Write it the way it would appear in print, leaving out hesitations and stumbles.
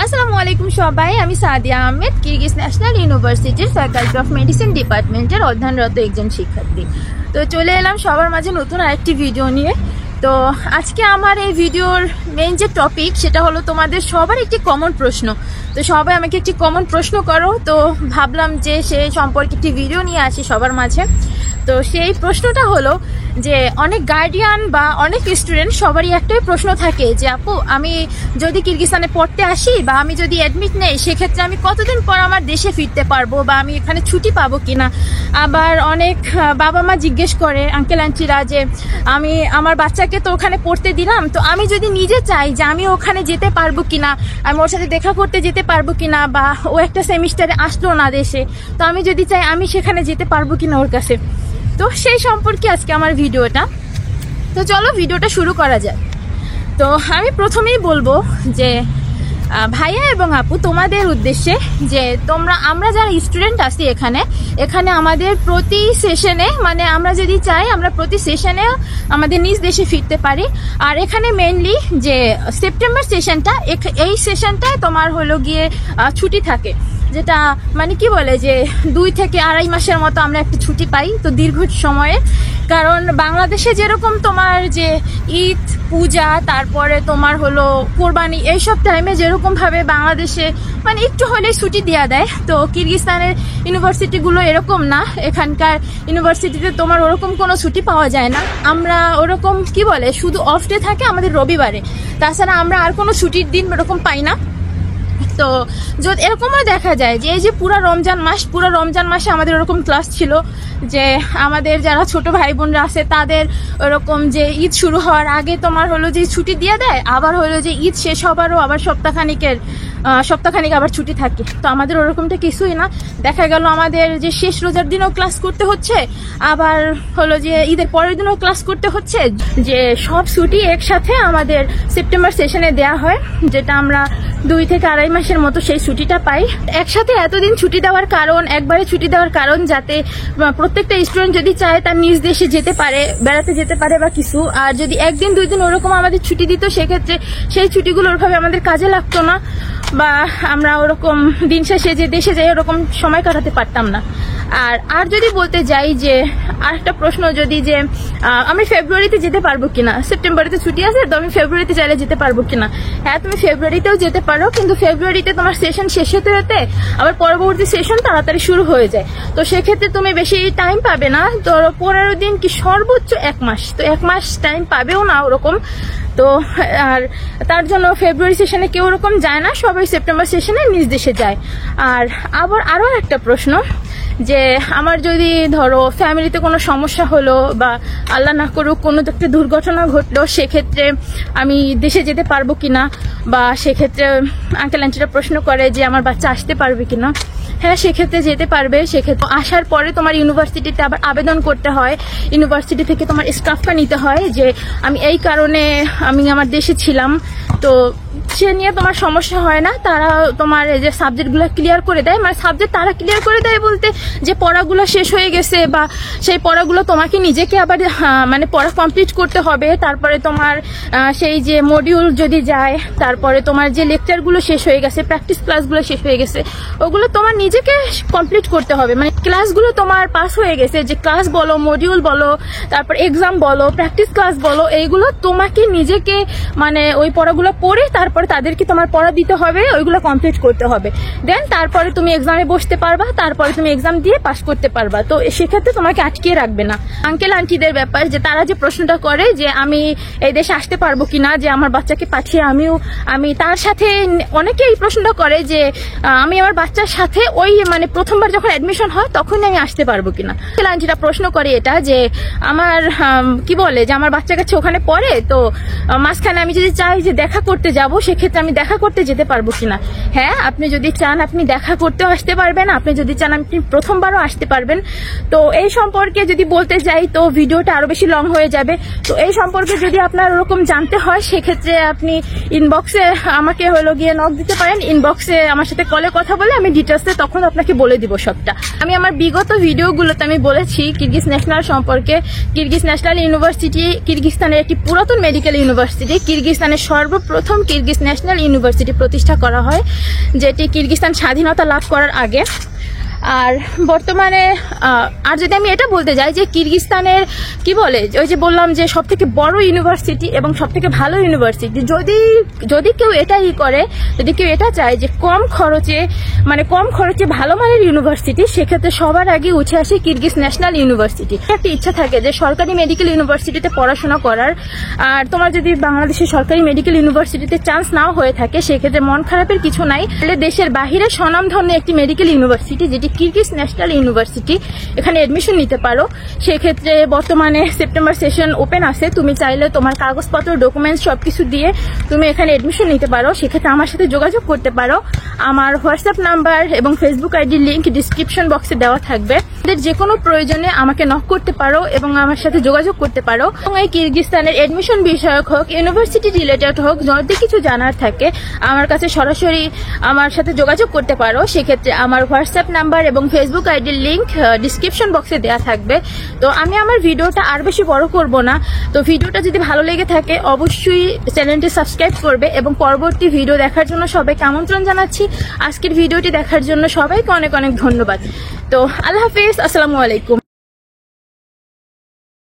আসসালামু আলাইকুম সবাই, আমি সাদিয়া আহমেদ, কিরগিজ ন্যাশনাল ইউনিভার্সিটির ফ্যাকাল্টি অফ মেডিসিন ডিপার্টমেন্টের অধ্যয়নরত একজন শিক্ষার্থী। তো চলে এলাম সবার মাঝে নতুন আরেকটি ভিডিও নিয়ে। তো আজকে আমার এই ভিডিওর মেইন যে টপিক সেটা হলো তোমাদের সবার একটি কমন প্রশ্ন। তো সবাই আমাকে একটি কমন প্রশ্ন করো, তো ভাবলাম যে সে সম্পর্কে একটি ভিডিও নিয়ে আসি সবার মাঝে। তো সেই প্রশ্নটা হলো যে অনেক গার্ডিয়ান বা অনেক স্টুডেন্ট সবারই একটাই প্রশ্ন থাকে যে আপু, আমি যদি কিরগিস্তানে পড়তে আসি বা আমি যদি অ্যাডমিট নেই, সেক্ষেত্রে আমি কতদিন পর আমার দেশে ফিরতে পারবো বা আমি এখানে ছুটি পাবো কিনা। আবার অনেক বাবা মা জিজ্ঞেস করে, আঙ্কেল আন্টিরা, যে আমি আমার বাচ্চাকে তো ওখানে পড়তে দিলাম, তো আমি যদি নিজে চাই যে আমি ওখানে যেতে পারবো কিনা, আমি ওর সাথে দেখা করতে যেতে পারবো কিনা, বা ও একটা সেমিস্টারে আসলো না দেশে, তো আমি যদি চাই আমি সেখানে যেতে পারবো কিনা ওর কাছে। তো সেই সম্পর্কে আজকে আমার ভিডিওটা। তো চলো ভিডিওটা শুরু করা যায়। তো আমি প্রথমেই বলবো যে ভাইয়া এবং আপু, তোমাদের উদ্দেশ্যে যে আমরা যারা স্টুডেন্ট আছি এখানে আমাদের প্রতি সেশনে, মানে আমরা যদি চাই আমরা প্রতি সেশনে আমাদের নিজ দেশে ফিরতে পারি। আর এখানে মেইনলি যে সেপ্টেম্বর সেশনটা, এই সেশনটায় তোমার হলো গিয়ে ছুটি থাকে, যেটা মানে কি বলে যে 2 থেকে আড়াই মাসের মতো আমরা একটা ছুটি পাই। তো দীর্ঘ সময়ে, কারণ বাংলাদেশে যেরকম তোমার যে ঈদ, পূজা, তারপরে তোমার হলো কোরবানি, এইসব টাইমে যেরকম ভাবে বাংলাদেশে মানে একটু হলেই ছুটি দেওয়া দেয়, তো কিরগিস্তানের ইউনিভার্সিটিগুলো এরকম না। এখানকার ইউনিভার্সিটিতে তোমার ওরকম কোনো ছুটি পাওয়া যায় না। আমরা ওরকম কি বলে শুধু অফ ডে থাকে আমাদের রবিবারে, তাছাড়া আমরা আর কোনো ছুটির দিন ওরকম পাই না। তো যদি এরকমও দেখা যায় যে এই যে পুরো রমজান মাসে আমাদের ওরকম ক্লাস ছিল যে আমাদের যারা ছোট ভাই বোনরা আছে তাদের ওরকম যে ঈদ শুরু হওয়ার আগে তোমার হলো যে ছুটি দিয়ে দেয়, আবার হলো যে ঈদ শেষ হবারও আবার সপ্তাহখানিক আবার ছুটি থাকে। তো আমাদের ওরকমটা কিছুই না। দেখা গেল আমাদের যে শেষ রোজার দিনও ক্লাস করতে হচ্ছে, আবার হলো যে ঈদের পরের দিনও ক্লাস করতে হচ্ছে, যে সব ছুটি একসাথে আমাদের সেপ্টেম্বর সেশনে দেয়া হয়, যেটা আমরা 2 থেকে আড়াই মাসের মতো সেই ছুটিটা পাই। একসাথে এতদিন ছুটি দেওয়ার কারণ, একবারে ছুটি দেওয়ার কারণ যাতে প্রত্যেকটা স্টুডেন্ট যদি চায় তার নিজ দেশে যেতে পারে, বেড়াতে যেতে পারে বা কিছু। আর যদি 1 দিন 2 দিন ওরকম আমাদের ছুটি দিত, সেক্ষেত্রে সেই ছুটিগুলো ওরভাবে আমাদের কাজে লাগতো না, বা আমরা ওরকম দিন শেষে যে দেশে যাই ওরকম সময় কাটাতে পারতাম না। আর যদি বলতে যাই যে আর একটা প্রশ্ন, যদি যে আমি ফেব্রুয়ারিতে যেতে পারবো কিনা, সেপ্টেম্বরে তো ছুটি আছে, তো আমি ফেব্রুয়ারিতে চাইলে যেতে পারবো কিনা। হ্যাঁ, তুমি ফেব্রুয়ারিতেও যেতে পারো, কিন্তু ফেব্রুয়ারিতে তোমার সেশন শেষ হতে হতে আবার পরবর্তী সেশন তাড়াতাড়ি শুরু হয়ে যায়। তো সেক্ষেত্রে তুমি বেশি টাইম পাবে না, ধরো 15 দিন কি সর্বোচ্চ 1 মাস, তো 1 মাস টাইম পাবেও না ওরকম। তো আর তার জন্য ফেব্রুয়ারি সেশনে কেউ ওরকম যায় না, সবাই সেপ্টেম্বর সেশনে নিজ দেশে যায়। আর আবার আরও একটা প্রশ্ন, যে আমার যদি ধরো ফ্যামিলিতে কোনো সমস্যা হলো বা আল্লাহ না করুক কোনো একটা দুর্ঘটনা ঘটলো, সেক্ষেত্রে আমি দেশে যেতে পারবো কিনা, বা সেক্ষেত্রে আঙ্কেল আন্টিরা প্রশ্ন করে যে আমার বাচ্চা আসতে পারবে কিনা। হ্যাঁ, সেক্ষেত্রে যেতে পারবে। সেক্ষেত্রে আসার পরে তোমার ইউনিভার্সিটিতে আবার আবেদন করতে হয়, ইউনিভার্সিটি থেকে তোমার স্টাফটা নিতে হয় যে আমি এই কারণে আমি আমার দেশে ছিলাম। তো সে নিয়ে তোমার সমস্যা হয় না, তারা তোমার এই যে সাবজেক্টগুলো ক্লিয়ার করে দেয়। মানে সাবজেক্ট তারা ক্লিয়ার করে দেয় বলতে যে পড়াগুলো শেষ হয়ে গেছে, বা সেই পড়াগুলো তোমাকে নিজেকে আবার মানে পড়া কমপ্লিট করতে হবে। তারপরে তোমার সেই যে মডিউল যদি যায়, তারপরে তোমার যে লেকচারগুলো শেষ হয়ে গেছে, প্র্যাকটিস ক্লাসগুলো শেষ হয়ে গেছে, ওগুলো তোমার নিজেকে কমপ্লিট করতে হবে। মানে ক্লাসগুলো তোমার পাস হয়ে গেছে, যে ক্লাস বলো, মডিউল বলো, তারপর এক্সাম বলো, প্র্যাকটিস ক্লাস বলো, এইগুলো তোমাকে নিজেকে মানে ওই পড়াগুলো পড়ে তারপরে তাদেরকে তোমার পড়া দিতে হবে, ওইগুলো কমপ্লিট করতে হবে। দেন তারপরে তুমি এক্সামে বসতে পারবা, তারপরে তুমি এক্সাম দিয়ে পাস করতে পারবা। তো সেক্ষেত্রে তোমাকে আটকে রাখবে না। আঙ্কেল আন্টিদের ব্যাপার, যে তারা যে প্রশ্নটা করে যে আমি এই দেশে আসতে পারবো কিনা, যে আমার বাচ্চাকে পাঠিয়ে আমি তার সাথে, অনেকে এই প্রশ্নটা করে যে আমি আমার বাচ্চার সাথে ওই মানে প্রথমবার যখন অ্যাডমিশন হয় তখনই আমি আসতে পারবো কিনা। আঙ্কেল আন্টিরা প্রশ্ন করে এটা যে আমার কি বলে যে আমার বাচ্চা কাছে ওখানে পড়ে, তো মাঝখানে আমি যদি চাই যে দেখা করতে যাব, সেক্ষেত্রে আমি দেখা করতে যেতে পারবো কিনা। হ্যাঁ, আপনি যদি চান আপনি দেখা করতেও আসতে পারবেন, আপনি যদি চান আপনি প্রথমবারও আসতে পারবেন। তো এই সম্পর্কে যদি বলতে যাই তো ভিডিওটা আরো বেশি লং হয়ে যাবে। তো এই সম্পর্কে যদি আপনার ওরকম জানতে হয়, সেক্ষেত্রে আপনি ইনবক্সে আমাকে হলো গিয়ে নক দিতে পারেন। ইনবক্সে আমার সাথে কলে কথা বলে আমি ডিটেলসে আসবে তখন আপনাকে বলে দিব সবটা। আমি আমার বিগত ভিডিওগুলোতে আমি বলেছি কিরগিজ ন্যাশনাল সম্পর্কে। কিরগিজ ন্যাশনাল ইউনিভার্সিটি কিরগিজস্তানের একটি পুরাতন মেডিকেল ইউনিভার্সিটি। কিরগিজস্তানের সর্বপ্রথম কিরগিজ ন্যাশনাল ইউনিভার্সিটি প্রতিষ্ঠা করা হয়, যেটি কিরগিজস্তান স্বাধীনতা লাভ করার আগে। আর বর্তমানে আর যদি আমি এটা বলতে যাই যে কিরগিজস্তানের কি বলে, ওই যে বললাম যে সব থেকে বড় ইউনিভার্সিটি এবং সব থেকে ভালো ইউনিভার্সিটি, যদি কেউ এটাই করে, যদি কেউ এটা চায় যে কম খরচে ভালো মানের ইউনিভার্সিটি, সেক্ষেত্রে সবার আগে উঠে আসে কিরগিজ ন্যাশনাল ইউনিভার্সিটি। একটা ইচ্ছা থাকে যে সরকারি মেডিকেল ইউনিভার্সিটিতে পড়াশোনা করার, আর তোমার যদি বাংলাদেশের সরকারি মেডিকেল ইউনিভার্সিটিতে চান্স নাও হয়ে থাকে, সেক্ষেত্রে মন খারাপের কিছু নাই। দেশের বাহিরে স্বনামধন্য একটি মেডিকেল ইউনিভার্সিটি যেটি কিরগিজ ন্যাশনাল ইউনিভার্সিটি, এখানে এডমিশন নিতে পারো। সেক্ষেত্রে বর্তমানে সেপ্টেম্বর সেশন ওপেন আছে, তুমি চাইলে তোমার কাগজপত্র ডকুমেন্টস সবকিছু দিয়ে তুমি এখানে এডমিশন নিতে পারো। সেক্ষেত্রে আমার সাথে যোগাযোগ করতে পারো। আমার হোয়াটসঅ্যাপ নাম্বার এবং ফেসবুক আইডির লিঙ্ক ডিসক্রিপশন বক্সে দেওয়া থাকবে। যে কোনো প্রয়োজনে আমাকে নক করতে পারো এবং আমার সাথে যোগাযোগ করতে পারো। এবং এই কিরগিজস্তানের এডমিশন বিষয়ক হোক, ইউনিভার্সিটি রিলেটেড হোক, যদি কিছু জানার থাকে আমার কাছে সরাসরি আমার সাথে যোগাযোগ করতে পারো। সেক্ষেত্রে আমার হোয়াটসঅ্যাপ নাম্বার এবং ফেসবুক আইডির লিঙ্ক ডিসক্রিপশন বক্সে দেওয়া থাকবে। তো আমি আমার ভিডিওটা আর বেশি বড় করব না। তো ভিডিওটা যদি ভালো লেগে থাকে অবশ্যই চ্যানেলটি সাবস্ক্রাইব করবে এবং পরবর্তী ভিডিও দেখার জন্য সবাইকে আমন্ত্রণ জানাচ্ছি। আজকের ভিডিওটি দেখার জন্য সবাইকে অনেক অনেক ধন্যবাদ। তো আল্লাহ হাফিজ, আসসালামু আলাইকুম।